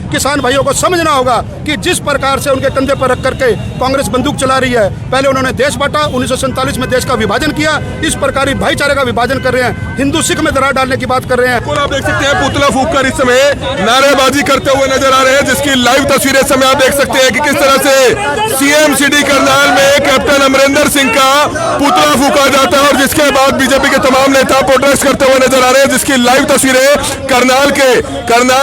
किसान भाइयों को समझना होगा कि जिस प्रकार से उनके कंधे पर रख करके कांग्रेस बंदूक चला रही है, पहले उन्होंने देश बांटा, 1947 में देश का विभाजन किया, इस प्रकार भाईचारे का विभाजन कर रहे हैं, हिंदू सिख में दरार डालने की बात कर रहे हैं। आप देख सकते हैं पुतला फूंक कर इस समय नारेबाजी करते हुए नजर आ रहे हैं, जिसकी लाइव तस्वीरें इस समय आप देख सकते हैं कि किस तरह से सीएमसीडी करनाल में कैप्टन अमरिंदर सिंह का पुतला फूंका जाता है और जिसके बाद बीजेपी के तमाम नेता प्रोटेस्ट करते हुए नजर आ रहे हैं, जिसकी लाइव तस्वीरें करनाल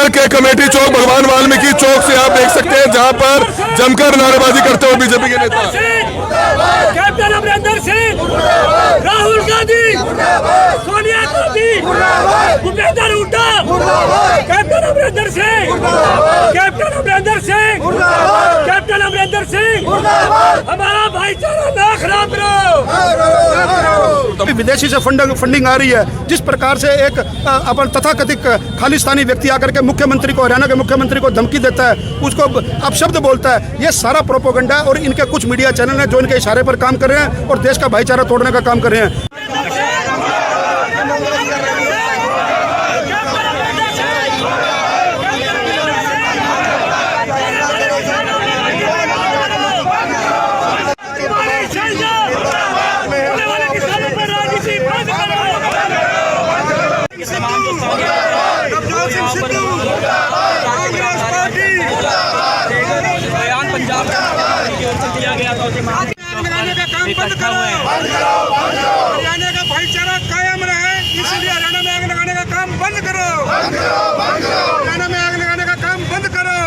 के कमेटी चौक भगवान वाल्मीकि चौक से आप देख सकते हैं, जहां पर जमकर नारेबाजी करते हुए बीजेपी के नेता। Captain Amarinder Singh, Rahul Gandhi, Sonia Gandhi, Bhupendra Hooda, captain Amarinder Singh, captain Amarinder Singh, captain Amarinder Singh, हमारा भाईचारा ना खराब करो। विदेशी से फंडिंग आ रही है, जिस प्रकार से एक अपन तथाकथित खालिस्तानी व्यक्ति आकर के मुख्यमंत्री को, हरियाणा के मुख्यमंत्री को धमकी देता है, उसको अपशब्द बोलता है, ये सारा प्रोपोगंडा और इनके कुछ मीडिया चैनल हैं जो इनके इशारे पर काम कर रहे हैं और देश का भाईचारा तोड़ने का काम कर रहे हैं। हरियाणा का भाईचारा कायम रहे, इसलिए हरियाणा में आग लगाने का काम बंद करो। हरियाणा में आग लगाने का काम बंद करो।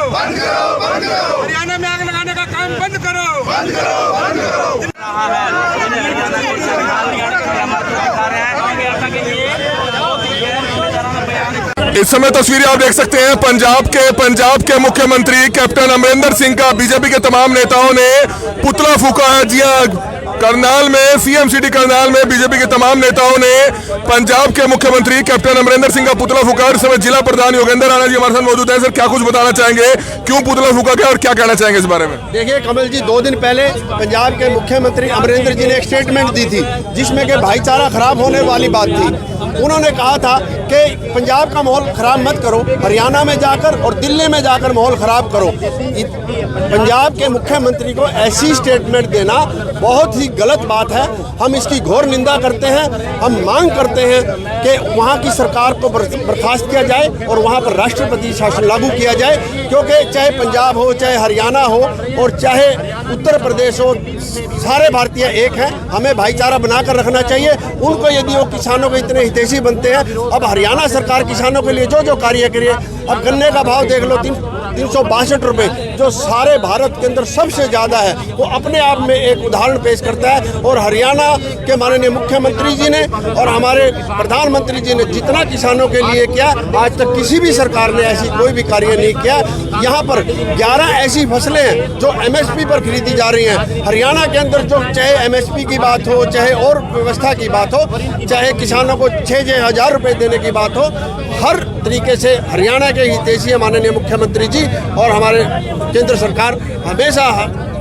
हरियाणा में आग लगाने का काम बंद करो। इस समय तस्वीरें आप देख सकते हैं पंजाब के मुख्यमंत्री कैप्टन अमरिंदर सिंह का बीजेपी के तमाम नेताओं ने पुतला फूंका है। जी हां, करनाल में सीएमसीडी करनाल में बीजेपी के तमाम नेताओं ने पंजाब के मुख्यमंत्री कैप्टन अमरिंदर सिंह का पुतला फूंका। इस समय जिला प्रधान योगेंद्र राणा जी हमारे साथ मौजूद है। सर, क्या कुछ बताना चाहेंगे, क्यों पुतला फूंका गया और क्या कहना चाहेंगे इस बारे में? देखिए कमल जी, 2 दिन पहले पंजाब के मुख्यमंत्री अमरिंदर जी ने एक स्टेटमेंट दी थी जिसमें कि भाईचारा खराब होने वाली बात थी। उन्होंने कहा था कि पंजाब का माहौल खराब मत करो, हरियाणा में जाकर और दिल्ली में जाकर माहौल खराब करो। पंजाब के मुख्यमंत्री को ऐसी स्टेटमेंट देना बहुत ही गलत बात है। हम इसकी घोर निंदा करते हैं। हम मांग करते हैं कि वहाँ की सरकार को बर्खास्त किया जाए और वहाँ पर राष्ट्रपति शासन लागू किया जाए, क्योंकि चाहे पंजाब हो, चाहे हरियाणा हो और चाहे उत्तर प्रदेश हो, सारे भारतीय एक हैं। हमें भाईचारा बनाकर रखना चाहिए। उनको यदि वो किसानों के इतने हितैषी बनते हैं, अब हरियाणा सरकार किसानों के लिए जो कार्य करिए। अब गन्ने का भाव देख लो, 362 रुपये, जो सारे भारत के अंदर सबसे ज़्यादा है, वो अपने आप में एक उदाहरण पेश करता है। और हरियाणा के माननीय मुख्यमंत्री जी ने और हमारे प्रधानमंत्री जी ने जितना किसानों के लिए किया, आज तक किसी भी सरकार ने ऐसी कोई भी कार्य नहीं किया। यहाँ पर 11 ऐसी फसलें हैं जो MSP पर खरीदी जा रही हैं। हरियाणा के अंदर जो चाहे MSP की बात हो, चाहे और व्यवस्था की बात हो, चाहे किसानों को 6-6 हज़ार रुपये देने की बात हो, हर तरीके से हरियाणा के हितैषी माननीय मुख्यमंत्री जी और हमारे केंद्र सरकार हमेशा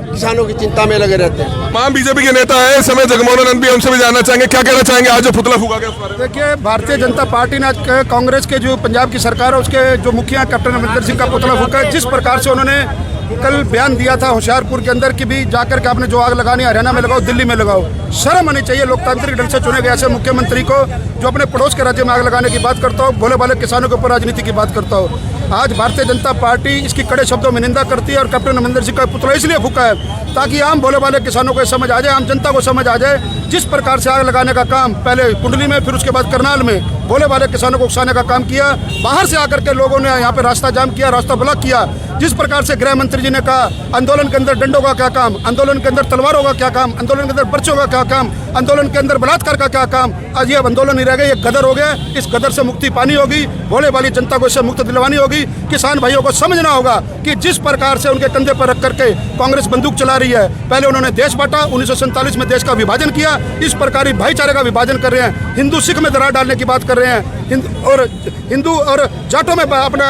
किसानों की चिंता में लगे रहते हैं। तमाम बीजेपी के नेता है इस समय, जगमोहन आनंद भी हमसे भी जानना चाहेंगे, क्या कहना चाहेंगे आज जो पुतला फूंका गया उस बारे में? देखिए, भारतीय जनता पार्टी ने कांग्रेस के जो पंजाब की सरकार है उसके जो मुखिया कैप्टन अमरिंदर सिंह का पुतला फूंका है। जिस प्रकार से उन्होंने कल बयान दिया था होशियारपुर के अंदर कि भी जाकर के आपने जो आग लगानी हरियाणा में लगाओ, दिल्ली में लगाओ। शर्म आनी चाहिए लोकतांत्रिक ढंग से चुने गए ऐसे मुख्यमंत्री को जो अपने पड़ोस के राज्य में आग लगाने की बात करता हो, भोले भाले किसानों के ऊपर राजनीति की बात करता हो। आज भारतीय जनता पार्टी इसकी कड़े शब्दों में निंदा करती है और कैप्टन अमरिंदर सिंह का पुतला इसलिए फूंका है ताकि आम भोले भाले किसानों को समझ आ जाए, आम जनता को समझ आ जाए। जिस प्रकार से आग लगाने का काम पहले कुंडली में, फिर उसके बाद करनाल में भोले भाले किसानों को उकसाने का काम किया, बाहर से आकर के लोगों ने यहाँ पे रास्ता जाम किया, रास्ता ब्लॉक किया। जिस प्रकार से गृह मंत्री जी ने कहा आंदोलन के अंदर डंडों का क्या काम, आंदोलन के अंदर तलवारों का क्या काम, आंदोलन के अंदर पर्चों का क्या काम, आंदोलन के अंदर बलात्कार का क्या काम। आज ये आंदोलन नहीं रह गया, ये गदर हो गया। इस गदर से मुक्ति पानी होगी, भोले वाली जनता को इससे मुक्त दिलवानी होगी। किसान भाइयों को समझना होगा कि जिस प्रकार से उनके कंधे पर रख करके कांग्रेस बंदूक चला रही है, पहले उन्होंने देश बांटा, 1947 में देश का विभाजन किया, इस प्रकार भाईचारे का विभाजन कर रहे हैं, हिंदू सिख में दरार डालने की बात कर रहे हैं। हिंदू और जाटों में अपना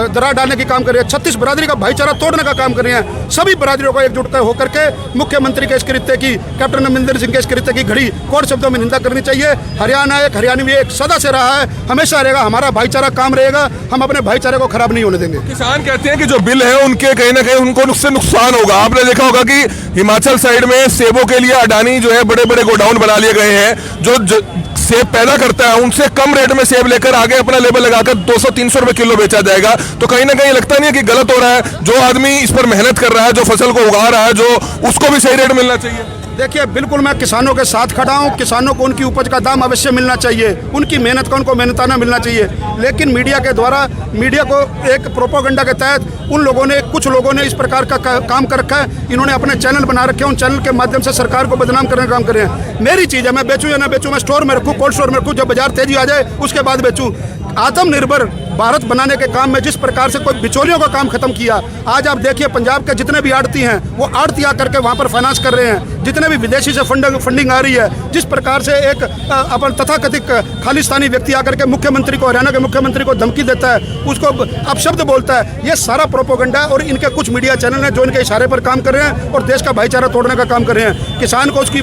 दरार डालने की काम कर रहे हैं, 36 बरादरी का भाईचारा तोड़ने का काम कर रहे हैं। सभी बरादरियों को एकजुट होकर के मुख्यमंत्री के इस कृत्य की, कैप्टन अमरिंदर सिंह के इस कृत्य की घड़ी कोर्ट शब्दों में निंदा करनी चाहिए। हरियाणा एक हरियाणवी एक सदा से रहा है, हमेशा रहेगा, हमारा भाईचारा काम रहेगा, हम अपने भाईचारे को खराब नहीं होने देंगे। किसान कहते हैं कि जो बिल है उनके कहीं ना कहीं उनको उससे नुकसान होगा। आपने देखा होगा कि हिमाचल साइड में सेबों के लिए अडानी जो है बड़े बड़े गोडाउन बना लिए गए हैं, जो सेब पैदा करता है उनसे कम रेट में सेब लेकर आगे अपना लेबल लगाकर 200-300 रुपए किलो बेचा जाएगा। तो कहीं ना कहीं लगता नहीं है कि गलत हो रहा है? जो आदमी इस पर मेहनत कर रहा है, जो फसल को उगा रहा है, जो उसको भी सही रेट मिलना चाहिए। देखिए, बिल्कुल मैं किसानों के साथ खड़ा हूँ। किसानों को उनकी उपज का दाम अवश्य मिलना चाहिए, उनकी मेहनत का उनको मेहनताना मिलना चाहिए। लेकिन मीडिया के द्वारा, मीडिया को एक प्रोपोगंडा के तहत कुछ लोगों ने इस प्रकार का काम कर रखा है। इन्होंने अपने चैनल बना रखे हैं, उन चैनल के माध्यम से सरकार को बदनाम करने का काम कर रहे हैं। मेरी चीज़ है, मैं बेचूँ या ना बेचूँ, मैं स्टोर में रखूँ, कोल्ड स्टोर में रखूँ, जब बाजार तेजी आ जाए उसके बाद बेचूँ। आत्मनिर्भर भारत बनाने के काम में जिस प्रकार से कोई बिचौलियों का काम खत्म किया, आज आप देखिए पंजाब के जितने भी आड़ती हैं वो आड़ती आकर के वहाँ पर फाइनेंस कर रहे हैं। जितने भी विदेशी से फंडिंग आ रही है, जिस प्रकार से एक अपन तथाकथित खालिस्तानी व्यक्ति आकर के मुख्यमंत्री को, हरियाणा के मुख्यमंत्री को धमकी देता है, उसको अपशब्द बोलता है, ये सारा प्रोपोगंडा और इनके कुछ मीडिया चैनल हैं जो इनके इशारे पर काम कर रहे हैं और देश का भाईचारा तोड़ने का काम कर रहे हैं। किसान को उसकी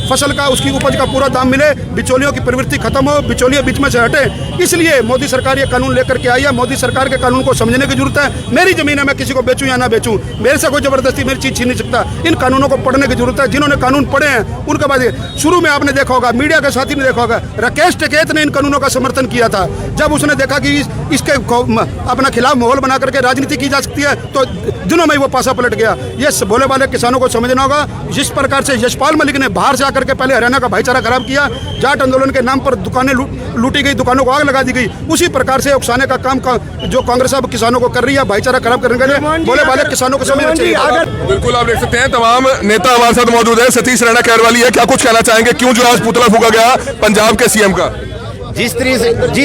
फसल का, उसकी उपज का पूरा दाम मिले, बिचौलियों की प्रवृत्ति खत्म हो, बिचौलिए बीच में से हटे, इसलिए मोदी सरकार ये कानून लेकर के आई है। मोदी सरकार के कानून को समझने की जरूरत है। मेरी जमीन है, मैं किसी को बेचूं या ना बेचूं, मेरे से कोई जबरदस्ती मेरी चीज छीन नहीं सकता। इन कानूनों को पढ़ने की जरूरत है। जिन्होंने कानून पढ़े हैं उनके बाद शुरू में आपने देखा होगा, मीडिया के साथी ने देखा होगा, राकेश टिकैत ने इन कानूनों का समर्थन किया था। जब उसने देखा कि इसके अपना खिलाफ माहौल बना करके राजनीति की जा सकती है तो दिनों में वो पासा पलट गया। ये भोले वाले किसानों को समझना होगा। जिस प्रकार से यशपाल मलिक ने बाहर से आकर के पहले हरियाणा का भाईचारा खराब किया, जाट आंदोलन के नाम पर दुकानें लूटी गई, दुकानों को आग लगा दी गई, उसी प्रकार से उकसाने का काम जो कांग्रेस अब किसानों को कर रही है, भाईचारा खराब करने के लिए, भोले वाले किसानों को समझना चाहिए। बिल्कुल, आप देख सकते हैं तमाम नेता हमारे साथ मौजूद है। सतीश राणा कैरवाली है, क्या कुछ कहना चाहेंगे? क्यों जो आज पुतला फूका गया पंजाब के सीएम का? जिस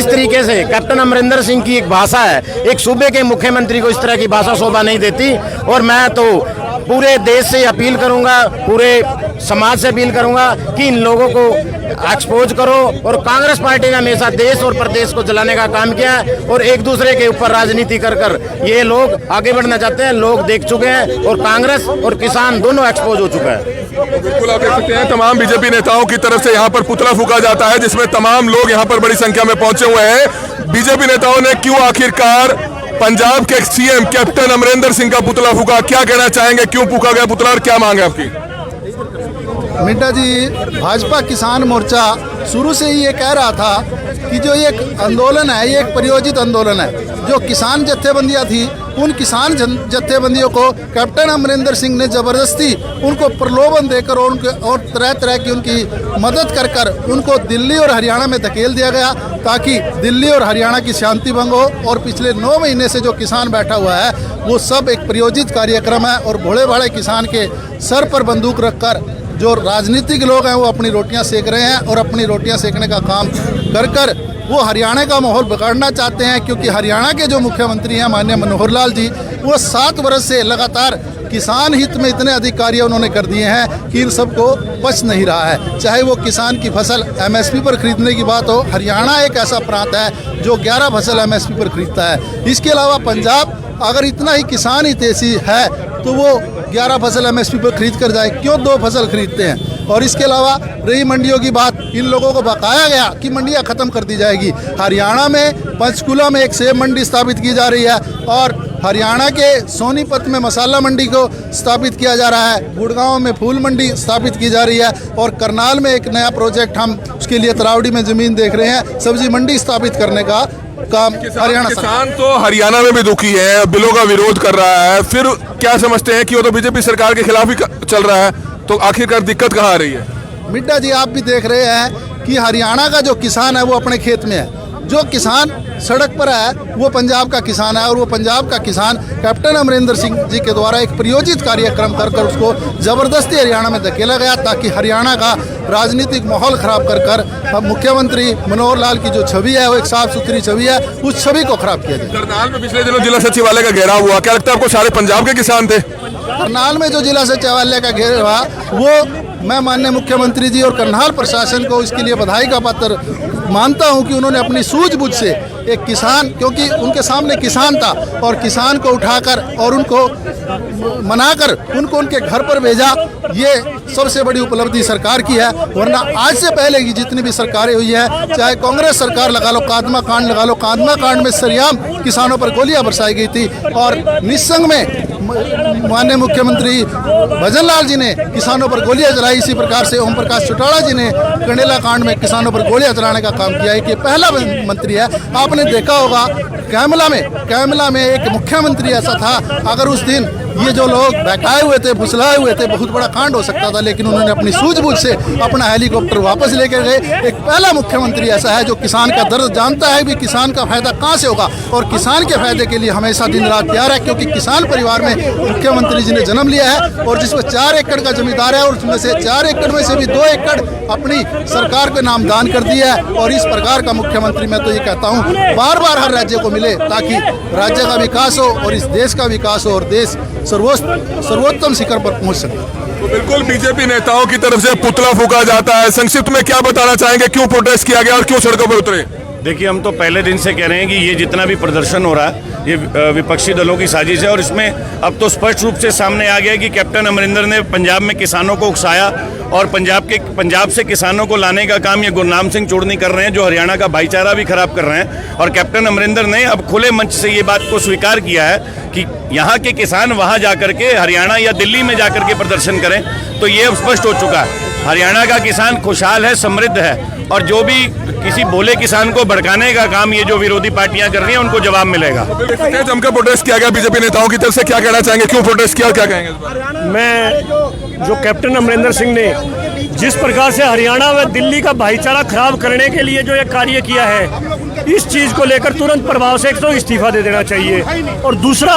तरीके से कैप्टन अमरिंदर सिंह की एक भाषा है, एक सूबे के मुख्यमंत्री को इस तरह की भाषा शोभा नहीं देती। और मैं तो पूरे देश से अपील करूंगा, पूरे समाज से अपील करूंगा कि इन लोगों को एक्सपोज करो। और कांग्रेस पार्टी ने हमेशा देश और प्रदेश को जलाने का काम किया है और एक दूसरे के ऊपर राजनीति कर ये लोग आगे बढ़ना चाहते हैं। लोग देख चुके हैं और कांग्रेस और किसान दोनों एक्सपोज हो चुका है। बिल्कुल, आप देख सकते हैं तमाम बीजेपी नेताओं की तरफ से यहाँ पर पुतला फूका जाता है, जिसमें तमाम लोग यहाँ पर बड़ी संख्या में पहुंचे हुए हैं। बीजेपी नेताओं ने क्यों आखिरकार पंजाब के सीएम कैप्टन अमरिंदर सिंह का पुतला फूका? क्या कहना चाहेंगे, क्यों फूका गया पुतला और क्या मांग है आपकी? मिंटा जी, भाजपा किसान मोर्चा शुरू से ही ये कह रहा था कि जो ये आंदोलन है ये एक प्रायोजित आंदोलन है। जो किसान जत्थेबंदियां थी, उन किसान जत्थेबंदियों को कैप्टन अमरिंदर सिंह ने ज़बरदस्ती उनको प्रलोभन देकर और तरह तरह की उनकी मदद कर उनको दिल्ली और हरियाणा में धकेल दिया गया, ताकि दिल्ली और हरियाणा की शांति भंग हो। और पिछले 9 महीने से जो किसान बैठा हुआ है वो सब एक प्रायोजित कार्यक्रम है और भोले भाले किसान के सर पर बंदूक रखकर जो राजनीतिक लोग हैं वो अपनी रोटियां सेक रहे हैं और अपनी रोटियां सेकने का काम कर वो हरियाणा का माहौल बिगाड़ना चाहते हैं। क्योंकि हरियाणा के जो मुख्यमंत्री हैं माननीय मनोहर लाल जी, वो 7 वर्ष से लगातार किसान हित में इतने अधिक कार्य उन्होंने कर दिए हैं कि इन सबको बच नहीं रहा है। चाहे वो किसान की फसल एमएसपी पर खरीदने की बात हो, हरियाणा एक ऐसा प्रांत है जो 11 फसल एमएसपी पर खरीदता है। इसके अलावा पंजाब अगर इतना ही किसान हितैषी है तो वो 11 फसल एमएसपी पर खरीद कर जाए, क्यों 2 फसल खरीदते हैं? और इसके अलावा रही मंडियों की बात, इन लोगों को बकाया गया कि मंडियां खत्म कर दी जाएगी। हरियाणा में पंचकूला में एक सेब मंडी स्थापित की जा रही है और हरियाणा के सोनीपत में मसाला मंडी को स्थापित किया जा रहा है, गुड़गांव में फूल मंडी स्थापित की जा रही है और करनाल में एक नया प्रोजेक्ट हम उसके लिए तरावड़ी में ज़मीन देख रहे हैं, सब्जी मंडी स्थापित करने का काम हरियाणा। किसान तो हरियाणा में भी दुखी है, बिलों का विरोध कर रहा है, फिर क्या समझते हैं कि वो तो बीजेपी सरकार के खिलाफ ही चल रहा है, तो आखिरकार दिक्कत कहाँ आ रही है? मिड्डा जी, आप भी देख रहे हैं कि हरियाणा का जो किसान है वो अपने खेत में है, जो किसान सड़क पर है वो पंजाब का किसान है और वो पंजाब का किसान कैप्टन अमरिंदर सिंह जी के द्वारा एक प्रायोजित कार्यक्रम कर उसको ज़बरदस्ती हरियाणा में धकेला गया, ताकि हरियाणा का राजनीतिक माहौल खराब कर मुख्यमंत्री मनोहर लाल की जो छवि है वो एक साफ सुथरी छवि है, उस छवि को खराब किया जाए। करनाल में पिछले दिनों जिला सचिवालय का घेराव हुआ, क्या लगता है आपको सारे पंजाब के किसान थे? करनाल में जो जिला सचिवालय का घेराव हुआ वो मैं माननीय मुख्यमंत्री जी और करनाल प्रशासन को इसके लिए बधाई का पत्र मानता हूं कि उन्होंने अपनी सूझबूझ से एक किसान, क्योंकि उनके सामने किसान था और किसान को उठाकर और उनको मनाकर उनको उनके घर पर भेजा, ये सबसे बड़ी उपलब्धि सरकार की है। वरना आज से पहले की जितनी भी सरकारें हुई है, चाहे कांग्रेस सरकार लगा लो, कादमा कांड लगा लो, कादमा कांड में सरेआम किसानों पर गोलियां बरसाई गई थी और निस्संग में माननीय मुख्यमंत्री भजन लाल जी ने किसानों पर गोलियां चलाई। इसी प्रकार से ओम प्रकाश चौटाला जी ने कंडेला कांड में किसानों पर गोलियां चलाने का काम किया है कि पहला मंत्री है। आपने देखा होगा कैमला में एक मुख्यमंत्री ऐसा था, अगर उस दिन ये जो लोग बहकाए हुए थे, फुसलाए हुए थे, बहुत बड़ा कांड हो सकता था, लेकिन उन्होंने अपनी सूझबूझ से अपना हेलीकॉप्टर वापस लेकर गए। एक पहला मुख्यमंत्री ऐसा है जो किसान का दर्द जानता है भी किसान का फायदा कहाँ से होगा और किसान के फायदे के लिए हमेशा दिन रात तैयार है, क्योंकि किसान परिवार में मुख्यमंत्री जी ने जन्म लिया है और जिसमें 4 एकड़ का जमींदार है और उसमें से 4 एकड़ में से भी 2 एकड़ अपनी सरकार के नाम दान कर दिया है। और इस प्रकार का मुख्यमंत्री मैं तो ये कहता हूँ बार बार हर राज्य को मिले, ताकि राज्य का विकास हो और इस देश का विकास हो और देश सर्वोत्तम शिखर पर पहुंच सके। तो बिल्कुल बीजेपी नेताओं की तरफ से पुतला फूका जाता है। संक्षिप्त में क्या बताना चाहेंगे, क्यों प्रोटेस्ट किया गया और क्यों सड़कों पर उतरे? देखिए, हम तो पहले दिन से कह रहे हैं कि ये जितना भी प्रदर्शन हो रहा है ये विपक्षी दलों की साजिश है और इसमें अब तो स्पष्ट रूप से सामने आ गया कि कैप्टन अमरिंदर ने पंजाब में किसानों को उकसाया और पंजाब से किसानों को लाने का काम ये गुरनाम सिंह चूड़नी कर रहे हैं, जो हरियाणा का भाईचारा भी खराब कर रहे हैं। और कैप्टन अमरिंदर ने अब खुले मंच से ये बात को स्वीकार किया है कि यहाँ के किसान वहाँ जाकर के हरियाणा या दिल्ली में जाकर के प्रदर्शन करें। तो ये अब स्पष्ट हो चुका है, हरियाणा का किसान खुशहाल है, समृद्ध है और जो भी किसी भोले किसान को भड़काने का काम ये जो विरोधी पार्टियां कर रही हैं उनको जवाब मिलेगा। जमकर प्रोटेस्ट किया गया बीजेपी नेताओं की तरफ से, क्या कहना चाहेंगे, क्यों प्रोटेस्ट किया और क्या कहेंगे? मैं जो कैप्टन अमरिंदर सिंह ने जिस प्रकार से हरियाणा व दिल्ली का भाईचारा खराब करने के लिए जो ये कार्य किया है, इस चीज को लेकर तुरंत प्रभाव से एक तो इस्तीफा दे देना चाहिए। और दूसरा,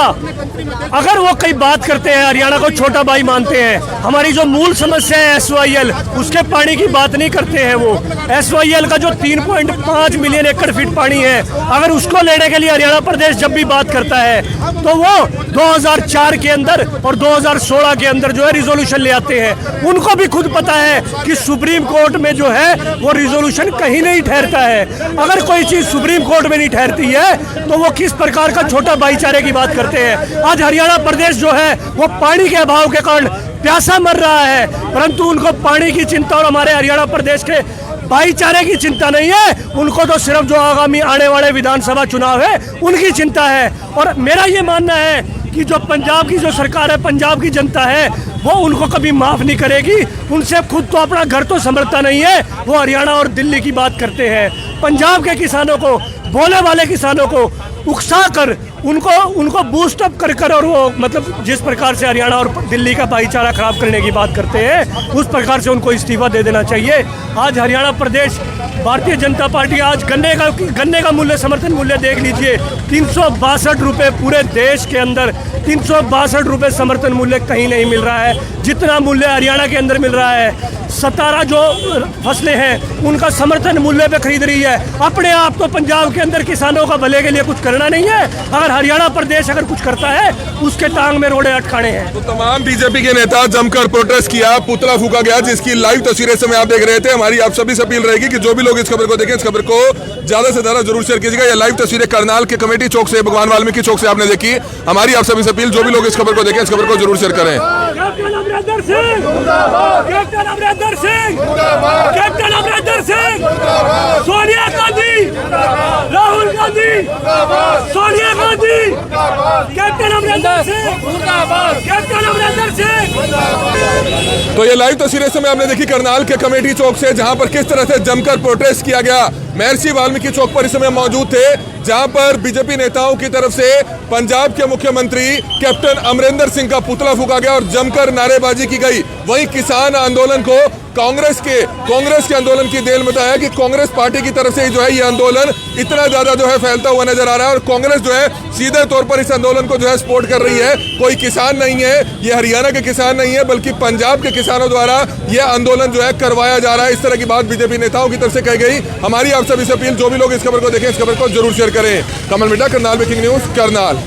अगर वो कई बात करते हैं, हरियाणा को छोटा भाई मानते हैं, हमारी जो मूल समस्या है SYL, उसके पानी की बात नहीं करते हैं। वो SYL का जो 3.5 मिलियन एकड़ फीट पानी है, अगर उसको लेने के लिए हरियाणा प्रदेश जब भी बात करता है तो वो 2004 के अंदर और 2016 के अंदर जो है रिजोल्यूशन ले आते हैं। उनको भी खुद पता है कि सुप्रीम कोर्ट में जो है वो रिजोल्यूशन कहीं नहीं ठहरता है। अगर कोई चीज सुप्रीम कोर्ट में नहीं ठहरती है तो वो किस प्रकार का छोटा भाईचारे की बात करते हैं। आज हरियाणा प्रदेश जो है वो पानी के अभाव के कारण प्यासा मर रहा है, परंतु उनको पानी की चिंता और हमारे हरियाणा प्रदेश के भाईचारे की चिंता नहीं है। उनको तो सिर्फ जो आगामी आने वाले विधानसभा चुनाव है उनकी चिंता है। और मेरा ये मानना है कि जो पंजाब की जो सरकार है, पंजाब की जनता है, वो उनको कभी माफ नहीं करेगी। उनसे खुद तो अपना घर तो संभलता नहीं है, वो हरियाणा और दिल्ली की बात करते हैं। पंजाब के किसानों को, बोले वाले किसानों को उकसा कर उनको बूस्ट अप कर और वो मतलब जिस प्रकार से हरियाणा और दिल्ली का भाईचारा खराब करने की बात करते हैं, उस प्रकार से उनको इस्तीफा दे देना चाहिए। आज हरियाणा प्रदेश भारतीय जनता पार्टी, आज गन्ने का मूल्य, समर्थन मूल्य देख लीजिए, 362 रुपये पूरे देश के अंदर 362 रुपये समर्थन मूल्य कहीं नहीं मिल रहा है जितना मूल्य हरियाणा के अंदर मिल रहा है। 17 जो फसलें हैं उनका समर्थन मूल्य पे खरीद रही है। अपने आप तो पंजाब के अंदर किसानों का भले के लिए कुछ करना नहीं है, अगर हरियाणा प्रदेश अगर कुछ करता है उसके टांग में रोड़े अटकाने हैं। तो तमाम बीजेपी के नेता जमकर प्रोटेस्ट किया, पुतला फूका गया, जिसकी लाइव तस्वीरें समय आप देख रहे थे। हमारी आप सभी से अपील रहेगी कि जो भी लोग इस खबर को देखें, इस खबर को ज्यादा से ज्यादा जरूर शेयर कीजिएगा। ये लाइव तस्वीरें करनाल के कमेटी चौक से, भगवान वाल्मीकि चौक से आपने देखी। हमारी आप सभी से अपील, जो भी लोग इस खबर को देखें, इस खबर को जरूर शेयर करें। Captain Amarinder Singh, captain Amarinder Singh, captain Amarinder Singh, Sonia Gandhi, Rahul Gandhi, Sonia Gandhi, captain Amarinder Singh, captain Amarinder Singh. तो ये लाइव तस्वीरें समय आपने देखी करनाल के कमेटी चौक से, जहां पर किस तरह से जमकर प्रोटेस्ट किया गया। महर्षि वाल्मीकि चौक पर इस समय मौजूद थे, जहां पर बीजेपी नेताओं की तरफ से पंजाब के मुख्यमंत्री कैप्टन अमरिंदर सिंह का पुतला फूका गया और जमकर नारेबाजी की गई। वहीं किसान आंदोलन को कांग्रेस के आंदोलन की देन बताया कि कांग्रेस पार्टी की तरफ से जो है ये आंदोलन इतना ज्यादा जो है फैलता हुआ नजर आ रहा है और कांग्रेस जो है सीधे तौर पर इस आंदोलन को जो है सपोर्ट कर रही है। कोई किसान नहीं है, ये हरियाणा के किसान नहीं है, बल्कि पंजाब के किसानों द्वारा ये आंदोलन जो है करवाया जा रहा है। इस तरह की बात बीजेपी नेताओं की तरफ से कही गई। हमारी आप सभी से अपील, जो भी लोग इस खबर को देखें, इस खबर को जरूर शेयर करें। कमल मिड्डा, करनाल ब्रेकिंग न्यूज, करनाल।